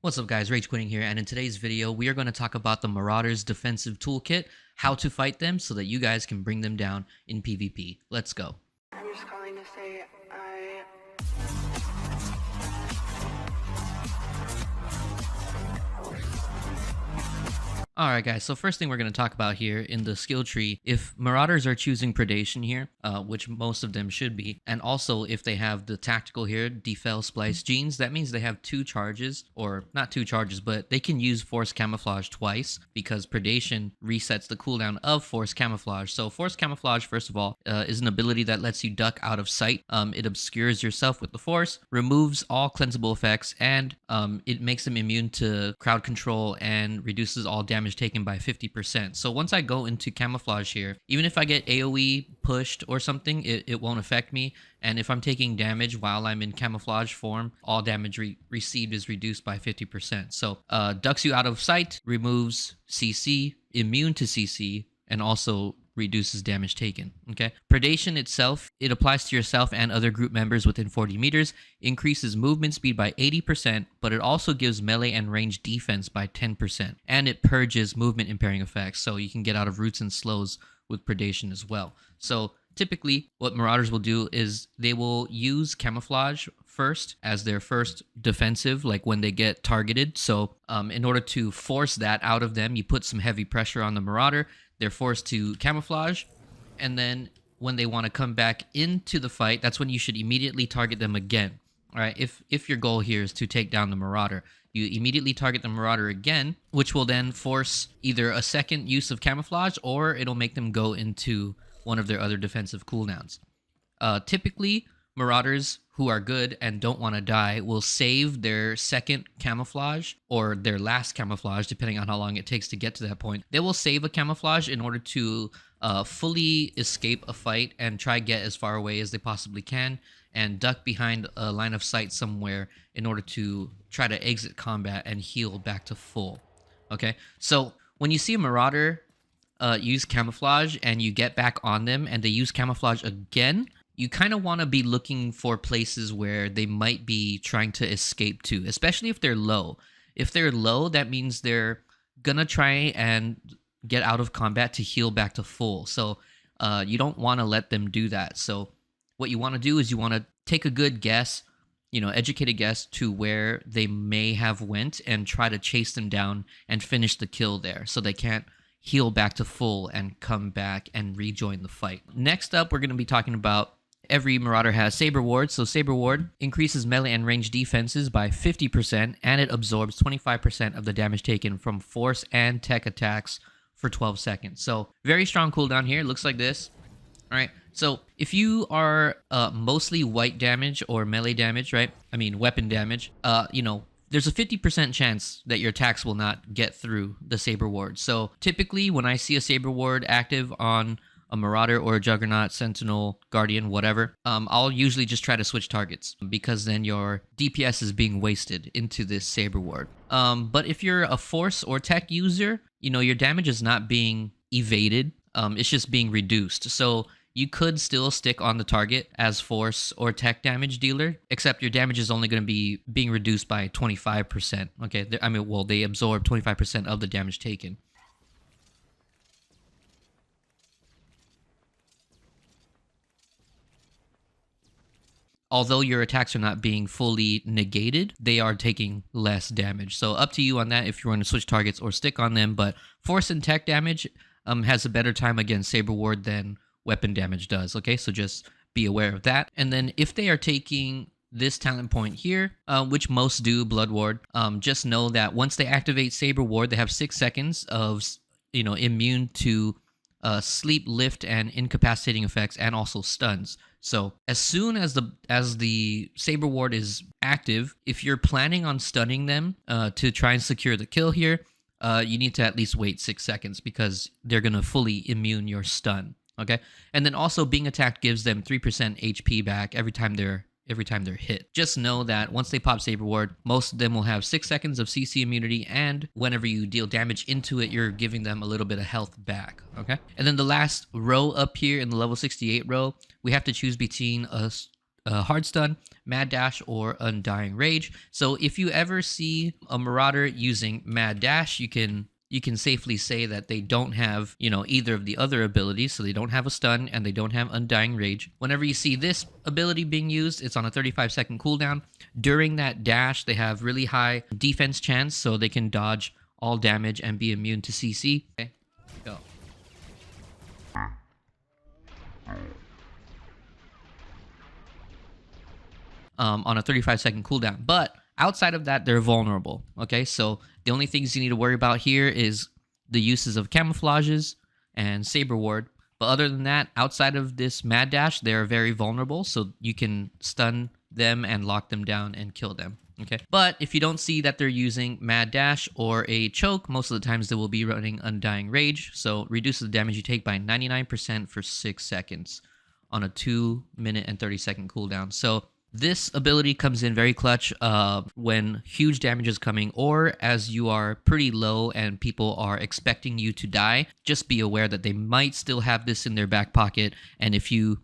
What's up guys, Rage Quitting here, and in today's video we are going to talk about the Marauder's defensive toolkit, how to fight them so that you guys can bring them down in PvP. Let's go. I'm just calling to say I... Alright guys, so first thing we're going to talk about here in the skill tree, if Marauders are choosing Predation here, which most of them should be, and also if they have the tactical here, Defel Splice Genes, that means they have two charges, or not two charges, but they can use Force Camouflage twice, because Predation resets the cooldown of Force Camouflage. So Force Camouflage, first of all, is an ability that lets you duck out of sight. It obscures yourself with the Force, removes all cleansable effects, and it makes them immune to crowd control and reduces all damage taken by 50%. So once I go into camouflage here, even if I get AoE pushed or something, it won't affect me. And if I'm taking damage while I'm in camouflage form, all damage received is reduced by 50%. So ducks you out of sight, removes CC, immune to CC, and also reduces damage taken. Okay, Predation itself, it applies to yourself and other group members within 40 meters, increases movement speed by 80%, but it also gives melee and range defense by 10%, and it purges movement impairing effects, so you can get out of roots and slows with Predation as well. So typically what Marauders will do is they will use camouflage first as their first defensive, like when they get targeted. So in order to force that out of them, you put some heavy pressure on the Marauder. They're forced to camouflage, and then when they want to come back into the fight, that's when you should immediately target them again. All right, if your goal here is to take down the Marauder, you immediately target the Marauder again, which will then force either a second use of camouflage, or it'll make them go into one of their other defensive cooldowns. Typically, Marauders who are good and don't want to die will save their second camouflage or their last camouflage, depending on how long it takes to get to that point. They will save a camouflage in order to fully escape a fight and try get as far away as they possibly can and duck behind a line of sight somewhere in order to try to exit combat and heal back to full. Okay, so when you see a Marauder use camouflage and you get back on them and they use camouflage again, you kind of want to be looking for places where they might be trying to escape to, especially if they're low. If they're low, that means they're gonna try and get out of combat to heal back to full. So you don't want to let them do that. So what you want to do is you want to take a good guess, educated guess to where they may have went and try to chase them down and finish the kill there so they can't heal back to full and come back and rejoin the fight. Next up, we're going to be talking about every Marauder has Saber Ward. So Saber Ward increases melee and range defenses by 50%, and it absorbs 25% of the damage taken from force and tech attacks for 12 seconds. So very strong cooldown here. It looks like this. All right. So if you are mostly white damage or melee damage, right? I mean, weapon damage, there's a 50% chance that your attacks will not get through the Saber Ward. So typically when I see a Saber Ward active on a Marauder or a Juggernaut, Sentinel, Guardian, whatever, I'll usually just try to switch targets because then your DPS is being wasted into this Saber Ward. But if you're a Force or Tech user, your damage is not being evaded. It's just being reduced. So you could still stick on the target as Force or Tech damage dealer, except your damage is only going to be being reduced by 25%. Okay, they absorb 25% of the damage taken. Although your attacks are not being fully negated, they are taking less damage. So up to you on that if you want to switch targets or stick on them. But Force and Tech damage has a better time against Saber Ward than weapon damage does. Okay, so just be aware of that. And then if they are taking this talent point here, which most do, Blood Ward, just know that once they activate Saber Ward, they have 6 seconds of immune to sleep, lift, and incapacitating effects, and also stuns. So as soon as the Saber Ward is active, if you're planning on stunning them to try and secure the kill here, you need to at least wait 6 seconds because they're gonna fully immune your stun. Okay, and then also being attacked gives them 3% HP back every time they're hit. Just know that once they pop Saber Ward, most of them will have 6 seconds of CC immunity, and whenever you deal damage into it, you're giving them a little bit of health back, okay? And then the last row up here in the level 68 row, we have to choose between a hard stun, mad dash, or undying rage. So if you ever see a Marauder using mad dash, you can safely say that they don't have, either of the other abilities. So they don't have a stun and they don't have undying rage. Whenever you see this ability being used, it's on a 35-second cooldown. During that dash, they have really high defense chance, so they can dodge all damage and be immune to CC. Okay, go. On a 35-second cooldown. But outside of that, they're vulnerable. Okay, so the only things you need to worry about here is the uses of camouflages and saber ward. But other than that, outside of this mad dash, they're very vulnerable, so you can stun them and lock them down and kill them. Okay, but if you don't see that they're using mad dash or a choke, most of the times they will be running undying rage. So reduces the damage you take by 99% for 6 seconds on a 2-minute and 30-second cooldown. So this ability comes in very clutch when huge damage is coming, or as you are pretty low and people are expecting you to die. Just be aware that they might still have this in their back pocket, and if you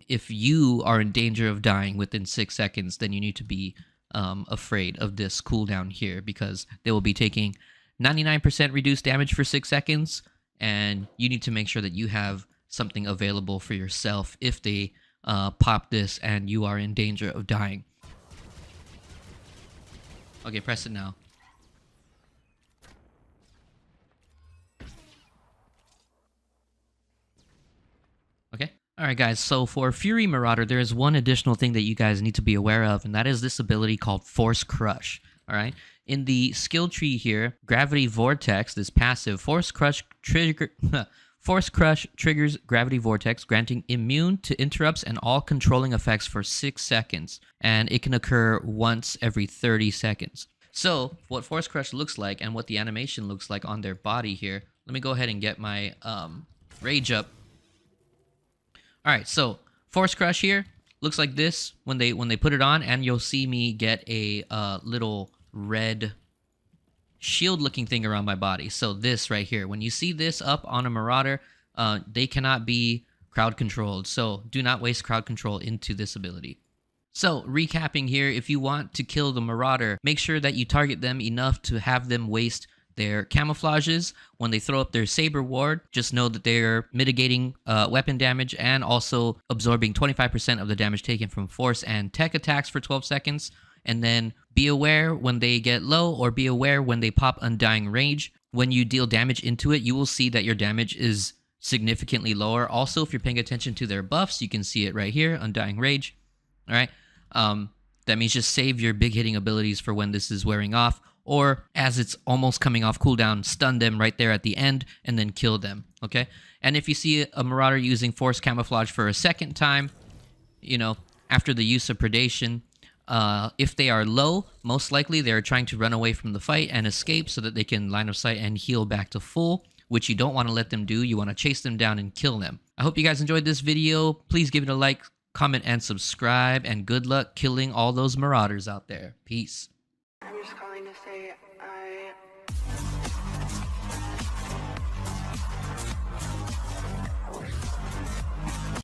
are in danger of dying within 6 seconds, then you need to be afraid of this cooldown here, because they will be taking 99% reduced damage for 6 seconds, and you need to make sure that you have something available for yourself if they pop this and you are in danger of dying. Okay, press it now. Okay. All right, guys. So for Fury Marauder, there is one additional thing that you guys need to be aware of, and that is this ability called Force Crush. All right. In the skill tree here, Gravity Vortex, this passive, Force Crush triggers Gravity Vortex, granting immune to interrupts and all controlling effects for 6 seconds, and it can occur once every 30 seconds. So, what Force Crush looks like and what the animation looks like on their body here, let me go ahead and get my rage up. Alright, so Force Crush here looks like this when they put it on, and you'll see me get a little red shield-looking thing around my body. So this right here, when you see this up on a Marauder, they cannot be crowd controlled. So do not waste crowd control into this ability. So recapping here, if you want to kill the Marauder, make sure that you target them enough to have them waste their camouflages. When they throw up their saber ward, just know that they're mitigating weapon damage and also absorbing 25% of the damage taken from force and tech attacks for 12 seconds. And then be aware when they get low, or be aware when they pop Undying Rage. When you deal damage into it, you will see that your damage is significantly lower. Also, if you're paying attention to their buffs, you can see it right here, Undying Rage. All right. That means just save your big hitting abilities for when this is wearing off, or as it's almost coming off cooldown, stun them right there at the end and then kill them. Okay. And if you see a Marauder using Force Camouflage for a second time, after the use of Predation, if they are low, most likely they're trying to run away from the fight and escape so that they can line of sight and heal back to full, which you don't want to let them do. You want to chase them down and kill them. I hope you guys enjoyed this video. Please give it a like, comment, and subscribe, and good luck killing all those Marauders out there. Peace. I'm just calling to say I